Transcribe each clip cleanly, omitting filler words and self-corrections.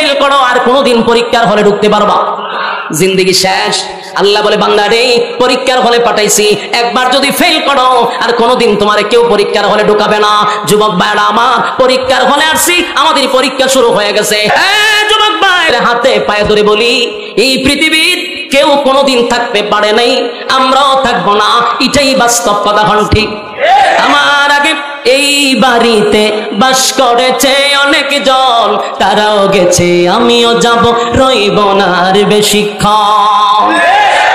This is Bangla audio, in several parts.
ফেল করো আর কোনোদিন পরীক্ষার হলে ঢুকতে পারবা? জিন্দেগি শেষ। আল্লাহ বলে বান্দা রে পরীক্ষার হলে পাঠাইছি, একবার যদি ফেল করো আর কোনোদিন তোমার কেউ পরীক্ষার হলে ঢুকাবে না। যুবক ভাইরা আমার, পরীক্ষার হলে আসছি, আমাদের পরীক্ষা শুরু হয়ে গেছে। যুবক ভাইরা হাতে পায়ে ধরে বলি, এই পৃথিবীর কেউ কোনোদিন থাকতে পারে নাই, আমরাও থাকবো না, এটাই বাস্তব কথা। হন ঠিক? আমার আগে এই বাড়িতে বাস করেছে অনেক জন, তারাও গেছে, আমিও যাব, রইব না আর বেশিক্ষণ।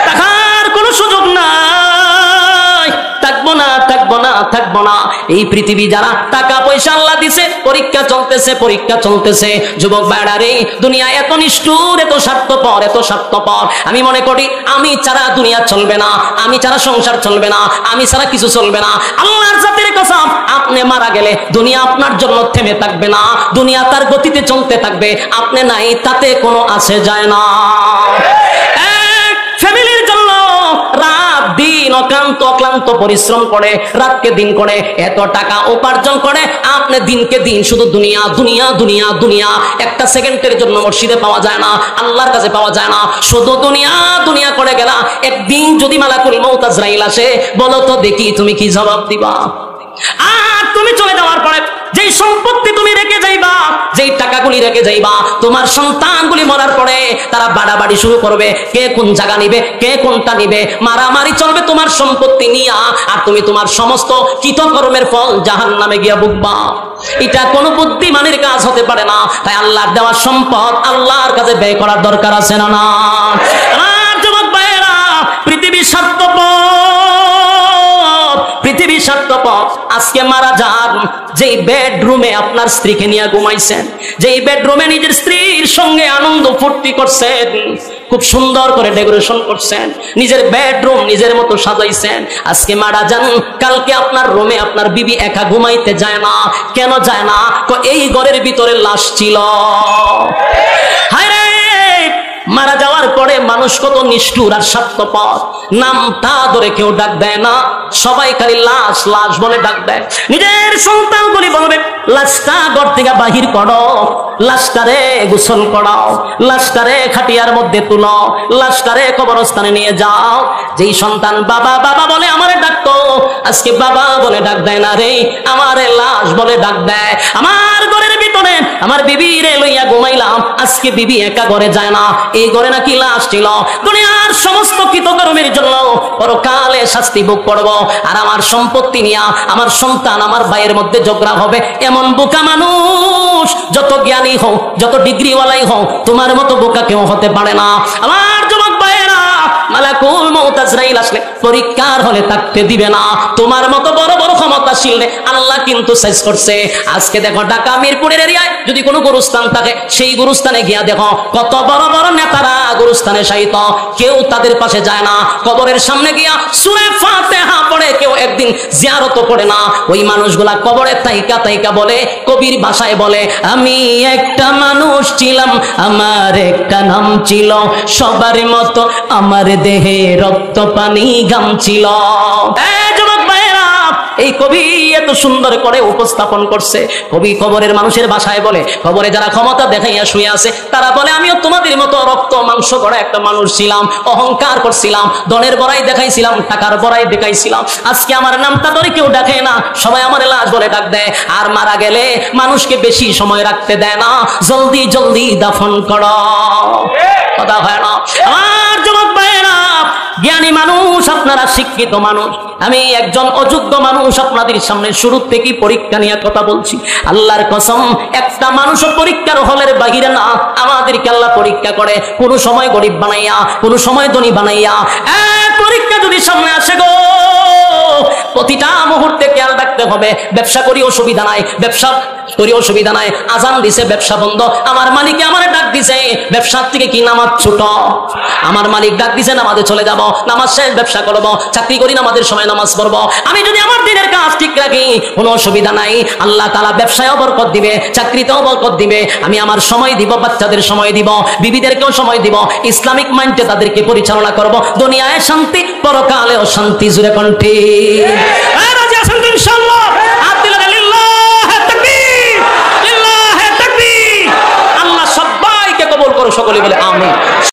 থাকার কোনো সুযোগ নাই, থাকবো না, থাকবো না, থাকবো না। এই পৃথিবী যারা টাকা পয়সা আল্লাহ দিছে, পরীক্ষা চলতেছে, পরীক্ষা চলতেছে। যুবক ভাইরা রে, দুনিয়া এত নিষ্ঠুর, এত স্বার্থপর, এত স্বার্থপর। আমি মনে করি আমি ছাড়া দুনিয়া চলবে না, আমি ছাড়া সংসার চলবে না, আমি ছাড়া কিছু চলবে না। আল্লাহর জাতের কসম, আপনি মারা গেলে দুনিয়া আপনার জন্য থেমে থাকবে না, দুনিয়া তার গতিতে চলতে থাকবে। আপনি নাই তাতে কোনো আসে যায় না। ফ্যামিলির জন্য রাত দিন অক্লান্ত পরিশ্রম করে, রাতকে দিন করে, এত টাকা উপার্জন করে, আপনি দিনকে দিন শুধু দুনিয়া দুনিয়া দুনিয়া দুনিয়া। একটা সেকেন্ডের জন্য মসজিদে পাওয়া যায় না, আল্লাহর কাছে পাওয়া যায় না, শুধু দুনিয়া দুনিয়া করে গেলা। একদিন যদি মালাকুল মউত আজরাইল আসে, বলো তো দেখি তুমি কি জবাব দিবা? আর তুমি চলে যাওয়ার পরে যেই সম্পত্তি তুমি রেখে যাইবা, যেই টাকাগুলি রেখে যাইবা, তোমার সন্তানগুলি মরার পরে তারা বাড়াবাড়ি শুরু করবে, কে কোন জায়গা নিবে, কে কোনটা নিবে, মারামারি চলবে তোমার সম্পত্তি নিয়া। আর তুমি তোমার সমস্ত কৃতকর্মের ফল জাহান্নামে গিয়া ভুগবা। এটা কোনো বুদ্ধিমানের কাজ হতে পারে না। তাই আল্লাহর দেওয়া সম্পদ আল্লাহর কাছে ব্যয় করার দরকার আছে না? না। আমার যুবক ভাইয়েরা, পৃথিবীর পৃথিবী স্বার্থপর। আজকে মারা যান, যেই বেডরুমে আপনার স্ত্রীকে নিয়ে ঘুমাইছেন, যেই বেডরুমে নিজের স্ত্রীর সঙ্গে আনন্দ ফুর্তি করছেন, খুব সুন্দর করে ডেকোরেশন করছেন, নিজের বেডরুম নিজের মতো সাজাইছেন, আজকে মারা যান, কালকে আপনার রুমে আপনার বিবি একা ঘুমাইতে যায় না। কেন যায় না? এই ঘরের ভিতরে লাশ ছিল। হায় রে, মারা যাওয়ার পরে মানুষ কত নিষ্ঠুর আর স্বার্থপর। নামটা ধরে কেউ ডাক দেয় না, সবাই খালি লাশ লাশ বলে ডাক দেয়। নিজের সন্তান বলি বলবে, লাশটা ঘর থেকে বাহির করো, লাশটারে গোসল করাও, লাশটারে খাটিয়ার মধ্যে তুলো, লাশটারে কবরস্থানে নিয়ে যাও। যেই সন্তান বাবা বাবা বলে আমারে ডাকতো, আজকে বাবা বলে ডাক দেয় না রে, আমারে লাশ বলে ডাক দেয়। আমার ঘরের ভিতরে আমার বিবি রে লইয়া ঘুমাইলাম, আজকে বিবি একা ঘরে যায় না, এই ঘরে নাকি লাশ ছিল। দুনিয়ার সমস্ত কৃতকর্মের জন্য পরকালে শাস্তি ভোগ করব। আর আমার সম্পত্তি নিয়ে আমার সন্তান আমার ভাইয়ের মধ্যে ঝগড়া হবে। এমন বোকা মানুষ, যত জ্ঞানী হোক, যত ডিগ্রিওয়ালাই হোক, তোমার মতো বোকা কেউ হতে পারে না। আমার যুবক ভাইয়েরা, মালাকুল মউত আজরাইল আসলে পরীক্ষার হলে থাকতে দিবে না। তোমার মতো বড় বড় ক্ষমতাশীল আল্লাহ কিন্তু সাইজ করছে। আজকে দেখো ঢাকা মিরপুরের এরিয়ায় যদি কোনো গুরুস্থান থাকে, সেই গুরুস্থানে গিয়া দেখো কত বড় বড় নেতারা গুরুস্থানে শায়িত, কেউ তাদের পাশে যায় না। কবরের সামনে গিয়া সূরা ফাতিহা পড়ে কেউ একদিন জিয়ারত করে না। ওই মানুষগুলা কবরে তাইকা তাইকা বলে, কবির ভাষায় বলে, আমি একটা মানুষ ছিলাম, আমার একটা নাম ছিল, সবার মতো আমার দেহে রক্ত পানি ঘাম ছিল। যুবক ভাইয়েরা, এই কবি এত সুন্দর করে উপস্থাপন করছে। কবি কবরের মানুষের ভাষায় বলে, কবরে যারা ক্ষমতা দেখাইয়া শুয়ে আছে, তারা বলে আমিও তোমাদের মতো রক্ত মাংস গড়া একটা মানুষ ছিলাম, অহংকার করছিলাম, ধনের বড়াই দেখাইছিলাম, টাকার বড়াই দেখাইছিলাম। আজকে আমার নামটা ধরে কেউ ডাকে না, সবাই আমার লাশ বলে ডাক দেয়। আর মারা গেলে মানুষকে বেশি সময় রাখতে দেয় না, জলদি জলদি দাফন করো, কথা হয় না। আমার যুবক ভাইয়েরা, জ্ঞানী মানুষ আপনারা, শিক্ষিত মানুষ, আমি একজন অযোগ্য মানুষ আপনাদের সামনে শুরু থেকে পরীক্ষা নিয়ে কথা বলছি। আল্লাহর কসম, একটা মানুষও পরীক্ষার হলের বাহিরে না। আমাদেরকে আল্লাহ পরীক্ষা করে, কোনো সময় গরিব বানাইয়া, কোনো সময় ধনী বানাইয়া। পরীক্ষা যদি সামনে আসে গো, প্রতিটা মুহূর্তে খেয়াল রাখতে হবে। ব্যবসা করি অসুবিধা নাই, ব্যবসা করি অসুবিধা নাই, আজান দিছে ব্যবসা বন্ধ, আমার মালিকে আমার ডাক দিছে ব্যবসার থেকে কি নামাজ ছুট, আমার মালিক ডাক দিছে নামাজে চলে যাব, নামাজ শেষ ব্যবসা করব, চাকরি করি নামাজের সময় নামাজ পড়ব। আমি যদি আমার দিনের কাজ ঠিক রাখি, কোনো অসুবিধা নাই, আল্লাহ তাআলা ব্যবসায়ও বরকত দিবে, চাকরিতেও বরকত দিবে। আমি আমার সময় দিব, বাচ্চাদের সময় দিব, বিবিদেরকেও সময় দিব, ইসলামিক মাইন্ডে তাদেরকে পরিচালনা করব। দুনিয়ায় শান্তি, পরকালেও শান্তি। জুড়ে কণ্ঠে রাজি আছেন তো ইনশাআল্লাহ? আল্লাহ সবাই সকলে বলে আমিন।